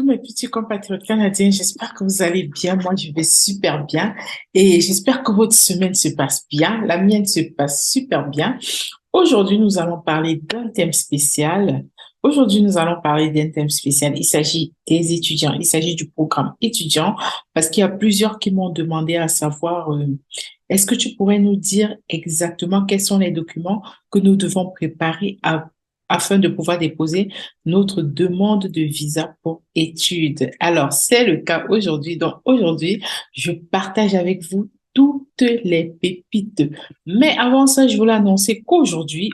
tous mes petits compatriotes canadiens. J'espère que vous allez bien. Moi, je vais super bien et j'espère que votre semaine se passe bien. La mienne se passe super bien. Aujourd'hui, nous allons parler d'un thème spécial. Aujourd'hui, nous allons parler d'un thème spécial. Il s'agit des étudiants. Il s'agit du programme étudiant parce qu'il y a plusieurs qui m'ont demandé à savoir, est-ce que tu pourrais nous dire exactement quels sont les documents que nous devons préparer afin de pouvoir déposer notre demande de visa pour études. Alors, c'est le cas aujourd'hui. Donc, aujourd'hui, je partage avec vous toutes les pépites. Mais avant ça, je voulais annoncer qu'aujourd'hui,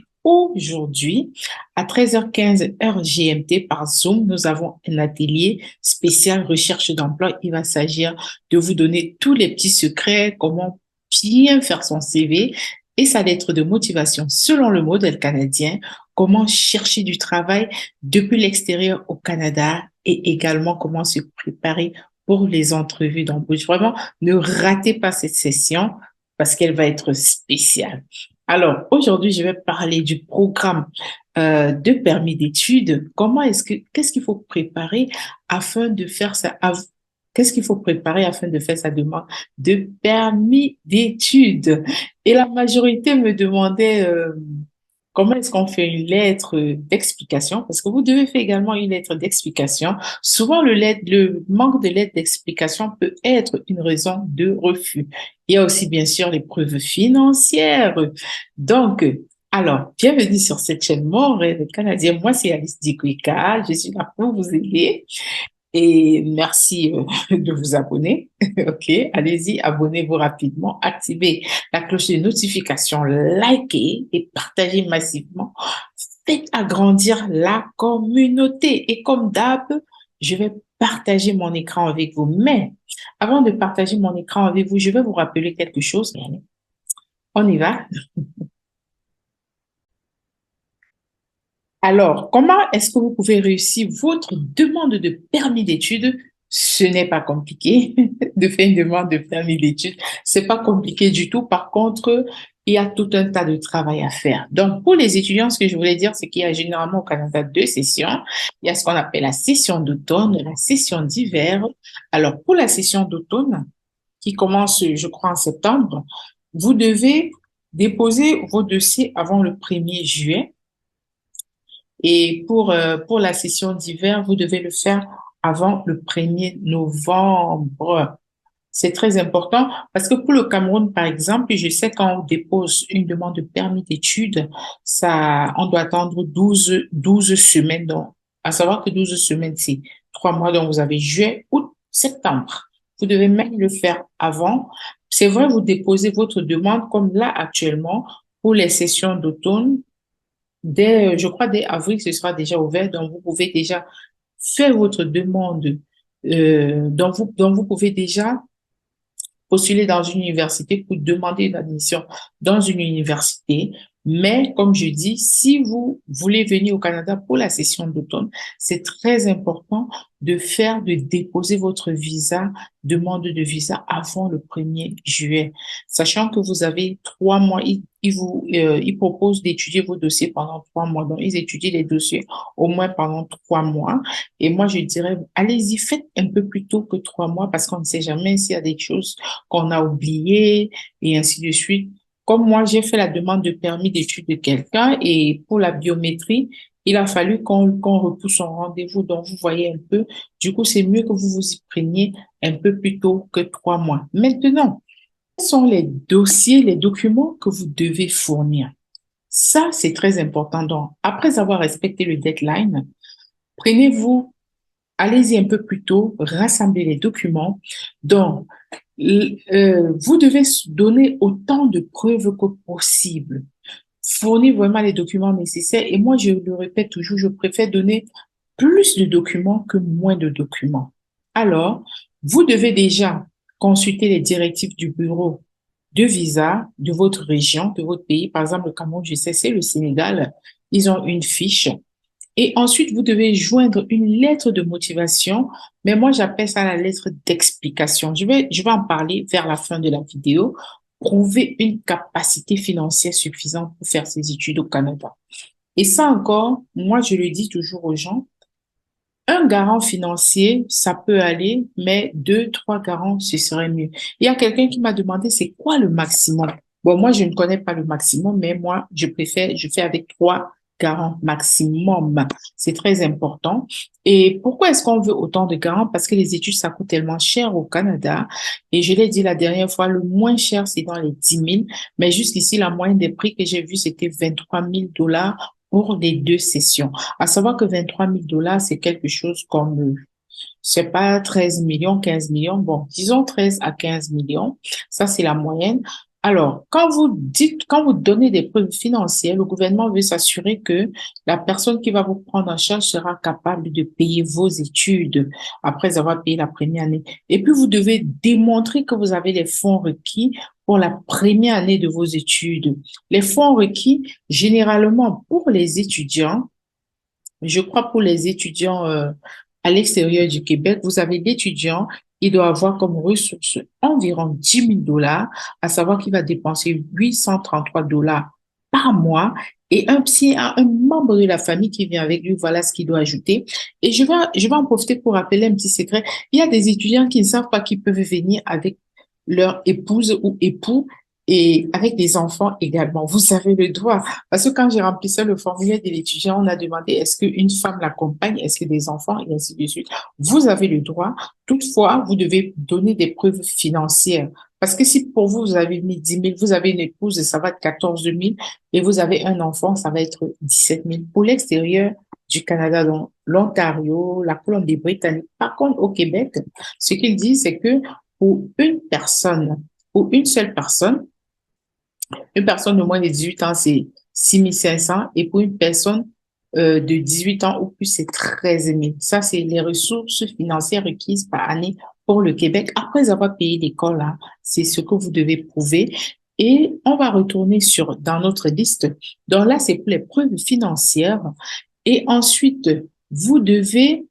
à 13h15 heure GMT par Zoom, nous avons un atelier spécial recherche d'emploi. Il va s'agir de vous donner tous les petits secrets, comment bien faire son CV et sa lettre de motivation selon le modèle canadien, comment chercher du travail depuis l'extérieur au Canada et également comment se préparer pour les entrevues d'embauche. Vraiment, ne ratez pas cette session parce qu'elle va être spéciale. Alors, aujourd'hui, je vais parler du programme de permis d'études. Qu'est-ce qu'il faut préparer afin de faire ça? Qu'est-ce qu'il faut préparer afin de faire sa demande de permis d'études? Et la majorité me demandait comment est-ce qu'on fait une lettre d'explication? Parce que vous devez faire également une lettre d'explication. Souvent, le manque de lettre d'explication peut être une raison de refus. Il y a aussi, bien sûr, les preuves financières. Donc, alors, bienvenue sur cette chaîne Mon Rêve Canadien. Moi, c'est Alice Dikwika. Je suis là pour vous aider. Et merci de vous abonner. OK, allez-y, abonnez-vous rapidement, activez la cloche de notification, likez et partagez massivement. Faites agrandir la communauté. Et comme d'hab, je vais partager mon écran avec vous. Mais avant de partager mon écran avec vous, je vais vous rappeler quelque chose. On y va. Alors, comment est-ce que vous pouvez réussir votre demande de permis d'études? Ce n'est pas compliqué de faire une demande de permis d'études. C'est pas compliqué du tout. Par contre, il y a tout un tas de travail à faire. Donc, pour les étudiants, ce que je voulais dire, c'est qu'il y a généralement au Canada deux sessions. Il y a ce qu'on appelle la session d'automne, la session d'hiver. Alors, pour la session d'automne, qui commence, je crois, en septembre, vous devez déposer vos dossiers avant le 1er juillet. Et pour la session d'hiver, vous devez le faire avant le 1er novembre. C'est très important parce que pour le Cameroun, par exemple, je sais quand on dépose une demande de permis d'études, on doit attendre douze semaines. Donc, à savoir que 12 semaines, c'est 3 mois. Donc, vous avez juillet, août, septembre. Vous devez même le faire avant. C'est vrai, vous déposez votre demande comme là actuellement pour les sessions d'automne. Je crois, dès avril, ce sera déjà ouvert, donc vous pouvez déjà faire votre demande, donc vous pouvez déjà postuler dans une université pour demander une admission dans une université. Mais comme je dis, si vous voulez venir au Canada pour la session d'automne, c'est très important de déposer votre visa, demande de visa avant le 1er juillet, sachant que vous avez 3 mois. Ils proposent d'étudier vos dossiers pendant 3 mois. Donc, ils étudient les dossiers au moins pendant 3 mois. Et moi, je dirais, allez-y, faites un peu plus tôt que 3 mois parce qu'on ne sait jamais s'il y a des choses qu'on a oubliées et ainsi de suite. Comme moi, j'ai fait la demande de permis d'études de quelqu'un et pour la biométrie, il a fallu qu'on repousse son rendez-vous. Donc, vous voyez un peu, du coup, c'est mieux que vous vous y preniez un peu plus tôt que 3 mois. Maintenant, quels sont les dossiers, les documents que vous devez fournir? Ça, c'est très important. Donc, après avoir respecté le deadline, prenez-vous, allez-y un peu plus tôt, rassemblez les documents. Donc, vous devez donner autant de preuves que possible. Fournir vraiment les documents nécessaires. Et moi, je le répète toujours, je préfère donner plus de documents que moins de documents. Alors, vous devez déjà consulter les directives du bureau de visa de votre région, de votre pays. Par exemple, le Cameroun, je sais, c'est le Sénégal. Ils ont une fiche. Et ensuite, vous devez joindre une lettre de motivation, mais moi, j'appelle ça la lettre d'explication. Je vais en parler vers la fin de la vidéo. Prouver une capacité financière suffisante pour faire ses études au Canada. Et ça encore, moi, je le dis toujours aux gens, Un garant financier, ça peut aller, mais deux, trois garants, ce serait mieux. Il y a quelqu'un qui m'a demandé, c'est quoi le maximum? Bon, moi, je ne connais pas le maximum, mais moi, je fais avec trois garants maximum. C'est très important. Et pourquoi est-ce qu'on veut autant de garants? Parce que les études, ça coûte tellement cher au Canada. Et je l'ai dit la dernière fois, le moins cher, c'est dans les 10 000. Mais jusqu'ici, la moyenne des prix que j'ai vu, c'était 23 000 $ pour les deux sessions. À savoir que 23 000 $, c'est quelque chose comme, c'est pas 13 millions, 15 millions, bon, disons 13 à 15 millions. Ça, c'est la moyenne. Alors, quand vous donnez des preuves financières, le gouvernement veut s'assurer que la personne qui va vous prendre en charge sera capable de payer vos études après avoir payé la première année. Et puis, vous devez démontrer que vous avez les fonds requis pour la première année de vos études. Les fonds requis, généralement, pour les étudiants, je crois pour les étudiants à l'extérieur du Québec, vous avez l'étudiant, il doit avoir comme ressources environ 10 000 $, à savoir qu'il va dépenser 833 $ par mois. Et un membre de la famille qui vient avec lui, voilà ce qu'il doit ajouter. Et je vais en profiter pour rappeler un petit secret. Il y a des étudiants qui ne savent pas qu'ils peuvent venir avec leur épouse ou époux et avec des enfants également. Vous avez le droit. Parce que quand j'ai rempli ça, le formulaire de l'étudiant, on a demandé est-ce qu'une femme l'accompagne, est-ce que des enfants, et ainsi de suite. Vous avez le droit. Toutefois, vous devez donner des preuves financières. Parce que si pour vous, vous avez mis 10 000, vous avez une épouse, ça va être 14 000, et vous avez un enfant, ça va être 17 000. Pour l'extérieur du Canada, donc l'Ontario, la Colombie-Britannique. Par contre, au Québec, ce qu'il dit, c'est que pour une seule personne, une personne de moins de 18 ans, c'est 6 500. Et pour une personne de 18 ans ou plus, c'est 13 000. Ça, c'est les ressources financières requises par année pour le Québec. Après avoir payé l'école, là, c'est ce que vous devez prouver. Et on va retourner dans notre liste. Donc là, c'est pour les preuves financières. Et ensuite, vous devez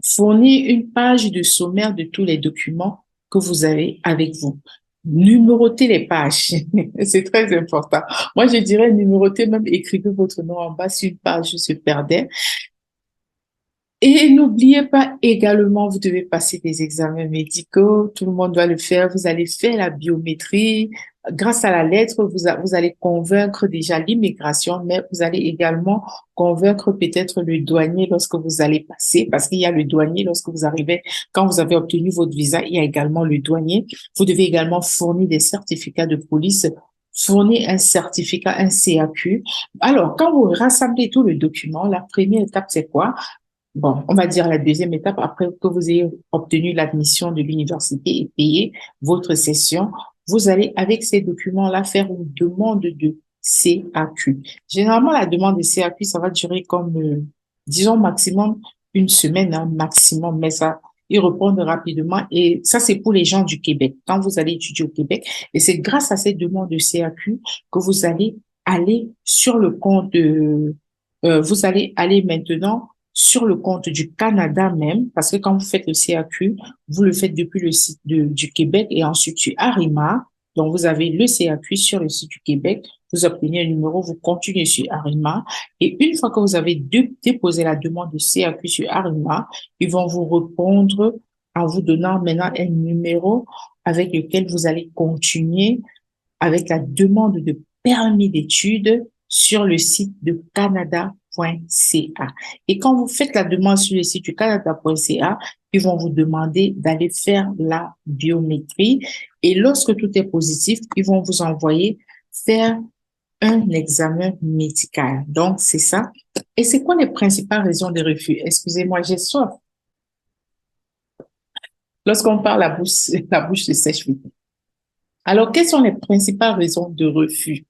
fournir une page de sommaire de tous les documents que vous avez avec vous. Numérotez les pages, c'est très important. Moi, je dirais numéroter, même écrivez votre nom en bas si une page se perdait. Et n'oubliez pas également, vous devez passer des examens médicaux. Tout le monde doit le faire. Vous allez faire la biométrie. Grâce à la lettre, vous allez convaincre déjà l'immigration, mais vous allez également convaincre peut-être le douanier lorsque vous allez passer, parce qu'il y a le douanier lorsque vous arrivez, quand vous avez obtenu votre visa, il y a également le douanier. Vous devez également fournir des certificats de police, fournir un certificat, un CAQ. Alors, quand vous rassemblez tout le document, la première étape, c'est quoi? Bon, on va dire la deuxième étape, après que vous ayez obtenu l'admission de l'université et payé votre session, vous allez, avec ces documents-là, faire une demande de CAQ. Généralement, la demande de CAQ, ça va durer comme, disons, maximum une semaine, hein, maximum, mais ça, ils répondent rapidement. Et ça, c'est pour les gens du Québec. Quand vous allez étudier au Québec, et c'est grâce à ces demandes de CAQ que vous allez aller sur le compte vous allez aller maintenant sur le compte du Canada même, parce que quand vous faites le CAQ, vous le faites depuis le site du Québec et ensuite sur Arima. Donc, vous avez le CAQ sur le site du Québec, vous obtenez un numéro, vous continuez sur Arima. Et une fois que vous avez déposé la demande de CAQ sur Arima, ils vont vous répondre en vous donnant maintenant un numéro avec lequel vous allez continuer avec la demande de permis d'études sur le site de canada.ca. Et quand vous faites la demande sur le site du canada.ca, ils vont vous demander d'aller faire la biométrie. Et lorsque tout est positif, ils vont vous envoyer faire un examen médical. Donc, c'est ça. Et c'est quoi les principales raisons de refus? Excusez-moi, j'ai soif. Lorsqu'on parle la bouche se sèche vite. Alors, quelles sont les principales raisons de refus?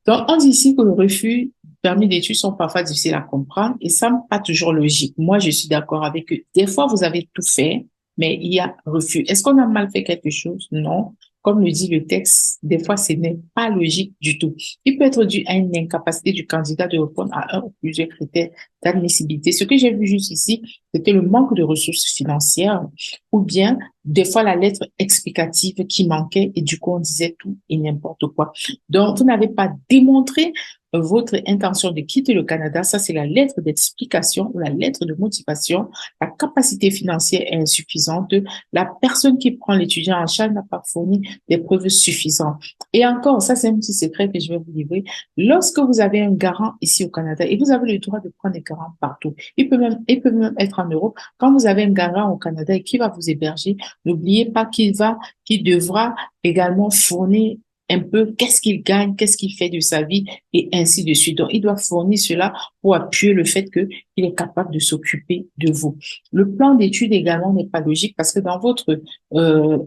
Donc, on dit ici que le refus permis d'études sont parfois difficiles à comprendre et ça pas toujours logique. Moi, je suis d'accord avec eux. Des fois, vous avez tout fait, mais il y a refus. Est-ce qu'on a mal fait quelque chose? Non. Comme le dit le texte, des fois, ce n'est pas logique du tout. Il peut être dû à une incapacité du candidat de répondre à un ou plusieurs critères d'admissibilité. Ce que j'ai vu juste ici, c'était le manque de ressources financières ou bien des fois la lettre explicative qui manquait et du coup on disait tout et n'importe quoi. Donc, vous n'avez pas démontré votre intention de quitter le Canada, ça c'est la lettre d'explication ou la lettre de motivation. La capacité financière est insuffisante. La personne qui prend l'étudiant en charge n'a pas fourni des preuves suffisantes. Et encore, ça c'est un petit secret que je vais vous livrer. Lorsque vous avez un garant ici au Canada, et vous avez le droit de prendre des garants partout, il peut même être en Europe, quand vous avez un garant au Canada et qui va vous héberger, n'oubliez pas qu'il devra également fournir un peu qu'est-ce qu'il gagne, qu'est-ce qu'il fait de sa vie et ainsi de suite. Donc, il doit fournir cela pour appuyer le fait qu'il est capable de s'occuper de vous. Le plan d'études également n'est pas logique parce que dans votre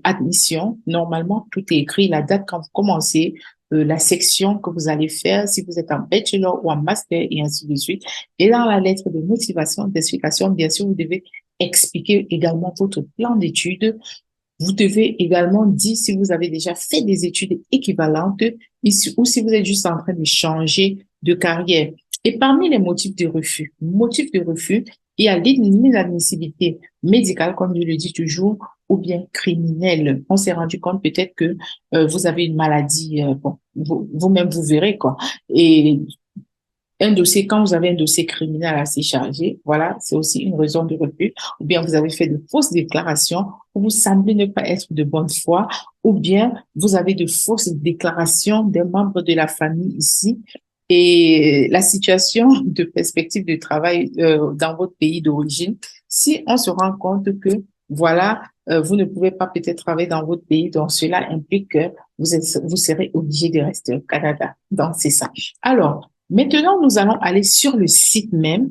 admission, normalement, tout est écrit, la date quand vous commencez, la section que vous allez faire, si vous êtes en bachelor ou en master et ainsi de suite. Et dans la lettre de motivation, d'explication, bien sûr, vous devez expliquer également votre plan d'études. Vous devez également dire si vous avez déjà fait des études équivalentes ou si vous êtes juste en train de changer de carrière. Et parmi les motifs de refus, il y a l'inadmissibilité médicale, comme je le dis toujours, ou bien criminelle. On s'est rendu compte peut-être que vous avez une maladie, bon, vous-même vous verrez quoi. Et un dossier, quand vous avez un dossier criminel assez chargé, voilà, c'est aussi une raison de refus. Ou bien vous avez fait de fausses déclarations, ou vous semblez ne pas être de bonne foi, ou bien vous avez de fausses déclarations des membres de la famille ici. Et la situation de perspective de travail dans votre pays d'origine, si on se rend compte que, voilà, vous ne pouvez pas peut-être travailler dans votre pays, donc cela implique que vous serez obligé de rester au Canada. Donc, c'est ça. Alors, maintenant, nous allons aller sur le site même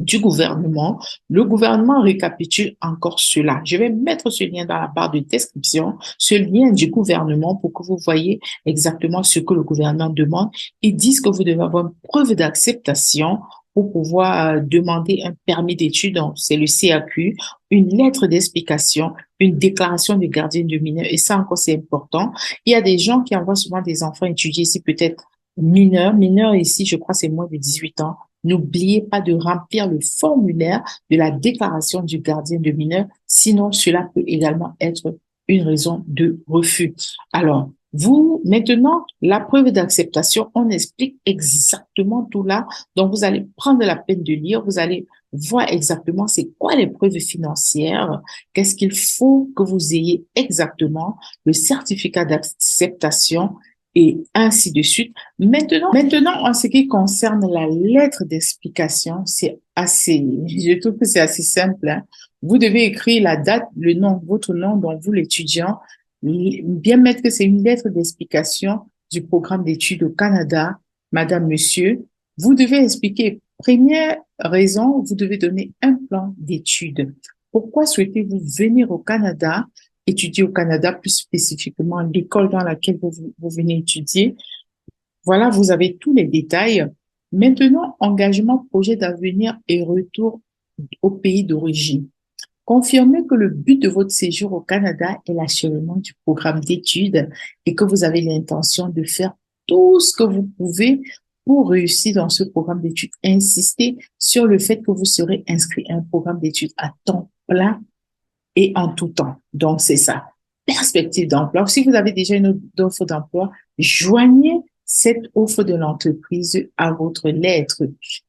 du gouvernement. Le gouvernement récapitule encore cela. Je vais mettre ce lien dans la barre de description, ce lien du gouvernement pour que vous voyez exactement ce que le gouvernement demande. Ils disent que vous devez avoir une preuve d'acceptation pour pouvoir demander un permis d'études, donc c'est le CAQ, une lettre d'explication, une déclaration de gardien de mineur, et ça encore c'est important. Il y a des gens qui envoient souvent des enfants étudier ici, peut-être mineurs ici, je crois c'est moins de 18 ans. N'oubliez pas de remplir le formulaire de la déclaration du gardien de mineur, sinon cela peut également être une raison de refus. Alors, maintenant, la preuve d'acceptation, on explique exactement tout là. Donc, vous allez prendre la peine de lire, vous allez voir exactement c'est quoi les preuves financières, qu'est-ce qu'il faut que vous ayez exactement, le certificat d'acceptation et ainsi de suite. Maintenant, en ce qui concerne la lettre d'explication, je trouve que c'est assez simple, hein. Vous devez écrire la date, le nom, votre nom, donc vous l'étudiant, bien mettre que c'est une lettre d'explication du programme d'études au Canada, Madame, Monsieur. Vous devez expliquer, première raison, vous devez donner un plan d'études. Pourquoi souhaitez-vous venir au Canada, étudier au Canada, plus spécifiquement l'école dans laquelle vous venez étudier? Voilà, vous avez tous les détails. Maintenant, engagement, projet d'avenir et retour au pays d'origine. Confirmez que le but de votre séjour au Canada est l'achèvement du programme d'études et que vous avez l'intention de faire tout ce que vous pouvez pour réussir dans ce programme d'études. Insistez sur le fait que vous serez inscrit à un programme d'études à temps plein et en tout temps. Donc, c'est ça. Perspective d'emploi. Si vous avez déjà une offre d'emploi, joignez cette offre de l'entreprise à votre lettre.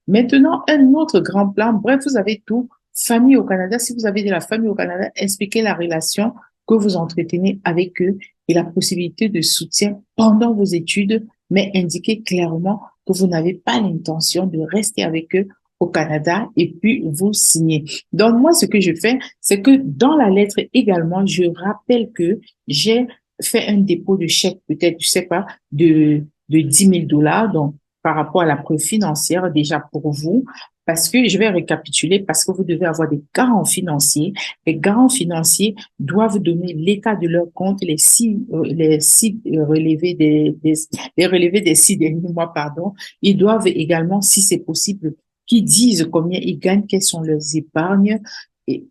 Maintenant, un autre grand plan. Bref, vous avez tout. Famille au Canada. Si vous avez de la famille au Canada, expliquez la relation que vous entretenez avec eux et la possibilité de soutien pendant vos études, mais indiquez clairement que vous n'avez pas l'intention de rester avec eux au Canada et puis vous signez. Donc, moi, ce que je fais, c'est que dans la lettre également, je rappelle que j'ai fait un dépôt de chèque, peut-être, je sais pas, de 10 000 $, donc, par rapport à la preuve financière, déjà pour vous, parce que je vais récapituler, parce que vous devez avoir des garants financiers. Les garants financiers doivent donner l'état de leur compte, les six relevés les relevés des 6 derniers mois, pardon. Ils doivent également, si c'est possible, qui disent combien ils gagnent, quelles sont leurs épargnes. Et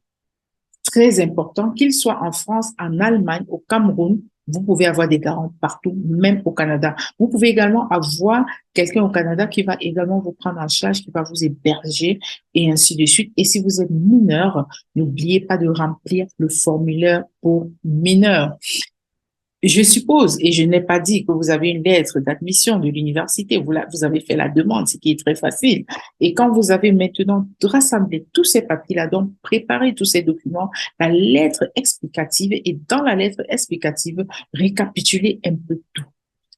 très important, qu'ils soient en France, en Allemagne, au Cameroun, vous pouvez avoir des garants partout, même au Canada. Vous pouvez également avoir quelqu'un au Canada qui va également vous prendre en charge, qui va vous héberger et ainsi de suite. Et si vous êtes mineur, n'oubliez pas de remplir le formulaire pour mineurs. Je suppose, et je n'ai pas dit que vous avez une lettre d'admission de l'université, vous avez fait la demande, ce qui est très facile. Et quand vous avez maintenant rassemblé tous ces papiers-là, donc préparé tous ces documents, la lettre explicative, et dans la lettre explicative, récapituler un peu tout.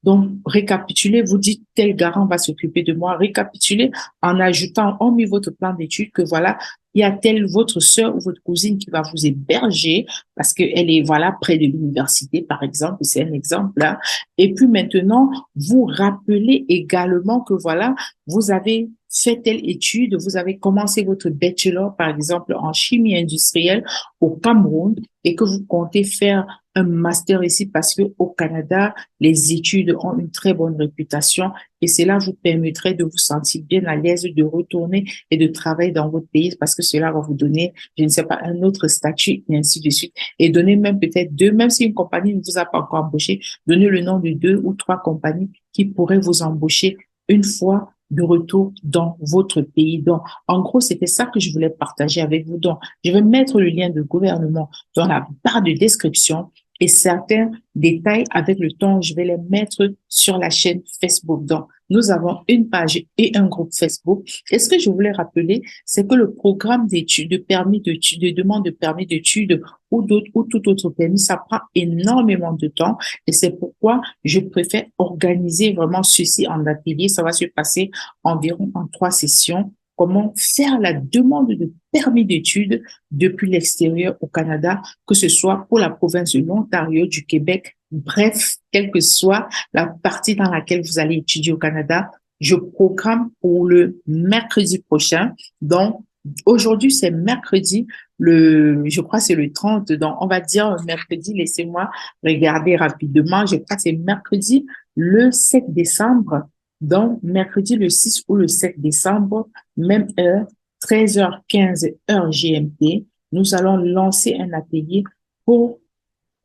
Donc, récapitulez, vous dites tel garant va s'occuper de moi. Récapitulez en ajoutant, hormis votre plan d'études, que voilà, il y a telle votre sœur ou votre cousine qui va vous héberger parce qu'elle est, voilà, près de l'université, par exemple. C'est un exemple là. Et puis maintenant, vous rappelez également que voilà, vous avez fait telle étude, vous avez commencé votre bachelor, par exemple, en chimie industrielle au Cameroun et que vous comptez faire un master ici parce que au Canada, les études ont une très bonne réputation et cela vous permettrait de vous sentir bien à l'aise de retourner et de travailler dans votre pays parce que cela va vous donner, je ne sais pas, un autre statut et ainsi de suite. Et donner même peut-être deux, même si une compagnie ne vous a pas encore embauché, donnez le nom de deux ou trois compagnies qui pourraient vous embaucher une fois de retour dans votre pays. Donc, en gros, c'était ça que je voulais partager avec vous. Donc, je vais mettre le lien de gouvernement dans la barre de description et certains détails avec le temps, je vais les mettre sur la chaîne Facebook. Donc, nous avons une page et un groupe Facebook. Et ce que je voulais rappeler, c'est que le programme d'études, de permis d'études, de demande de permis d'études ou d'autres, ou tout autre permis, ça prend énormément de temps. Et c'est pourquoi je préfère organiser vraiment ceci en atelier. Ça va se passer environ en 3 sessions. Comment faire la demande de permis d'études depuis l'extérieur au Canada, que ce soit pour la province de l'Ontario, du Québec, bref, quelle que soit la partie dans laquelle vous allez étudier au Canada. Je programme pour le mercredi prochain. Donc, aujourd'hui, c'est mercredi, je crois que c'est le 30. Donc, on va dire mercredi, laissez-moi regarder rapidement. Je crois que c'est mercredi le 7 décembre. Donc, mercredi le 6 ou le 7 décembre, même heure, 13h15 heure GMT, nous allons lancer un atelier pour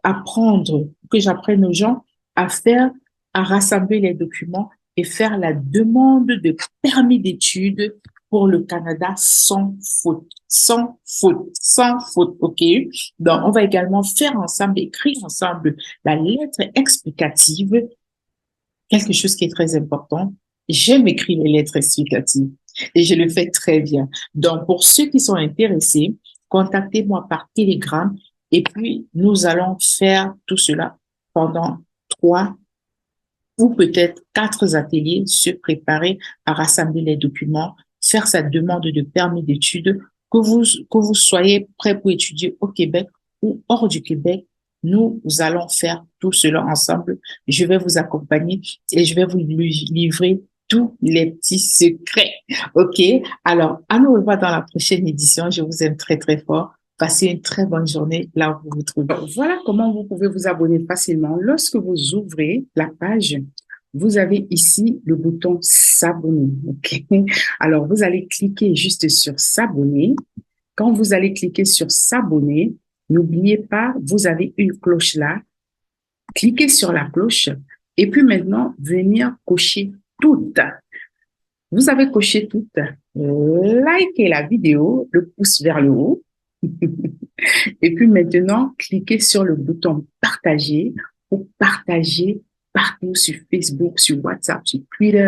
apprendre, que j'apprenne aux gens à faire, à rassembler les documents et faire la demande de permis d'études pour le Canada sans faute, sans faute, sans faute, OK? Donc, on va également faire ensemble, écrire ensemble la lettre explicative, quelque chose qui est très important. J'aime écrire les lettres explicatives et je le fais très bien. Donc, pour ceux qui sont intéressés, contactez-moi par Telegram et puis nous allons faire tout cela pendant 3 ou peut-être 4 ateliers, se préparer à rassembler les documents, faire sa demande de permis d'études, que vous soyez prêt pour étudier au Québec ou hors du Québec. Nous allons faire tout cela ensemble. Je vais vous accompagner et je vais vous livrer tous les petits secrets. OK? Alors, à nous revoir dans la prochaine édition. Je vous aime très, très fort. Passez une très bonne journée là où vous vous trouvez. Voilà comment vous pouvez vous abonner facilement. Lorsque vous ouvrez la page, vous avez ici le bouton s'abonner. OK? Alors, vous allez cliquer juste sur s'abonner. Quand vous allez cliquer sur s'abonner, n'oubliez pas, vous avez une cloche là. Cliquez sur la cloche et puis maintenant, venir cocher toutes. Vous avez coché toutes. Likez la vidéo, le pouce vers le haut. Et puis maintenant, cliquez sur le bouton partager pour partager partout sur Facebook, sur WhatsApp, sur Twitter,